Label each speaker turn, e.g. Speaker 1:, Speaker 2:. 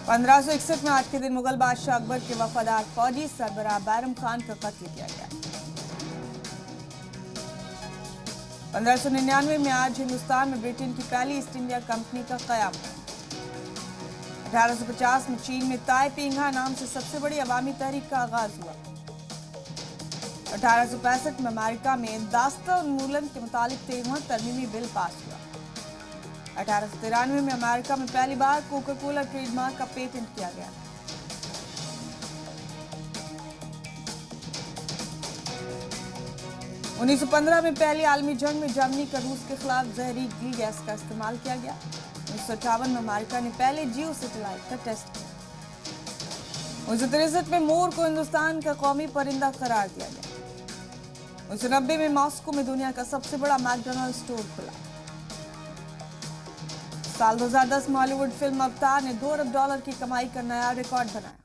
Speaker 1: 1561 में आज के दिन मुगल बादशाह अकबर के वफादार फौजी सरबराह बैरम खान का कत्ल किया गया। 1599 में आज हिंदुस्तान में ब्रिटेन की पहली ईस्ट इंडिया कंपनी का कयाम हुआ। 1850 में चीन में ताई पिंघा नाम से सबसे बड़ी अवामी तहरीक का आगाज हुआ। 1865 में अमेरिका में दास्ता उन्मूलन के मुतालिक 13वां तरमीमी बिल पास हुआ। 1893 में अमेरिका में पहली बार कोका कोला ट्रेडमार्क का पेटेंट किया गया। उन्नीस 1915 में पहली आलमी जंग में जर्मनी का रूस के खिलाफ जहरीली गैस का इस्तेमाल किया गया। 1958 में अमेरिका ने पहले जियो सैटेलाइट का टेस्ट किया। 1963 में मोर को हिंदुस्तान का कौमी परिंदा करार दिया गया। 1990 में मॉस्को में दुनिया का सबसे बड़ा मैकडॉनल्ड स्टोर खुला। साल 2010 में हॉलीवुड फिल्म अवतार ने $2 अरब की कमाई का नया रिकॉर्ड बनाया।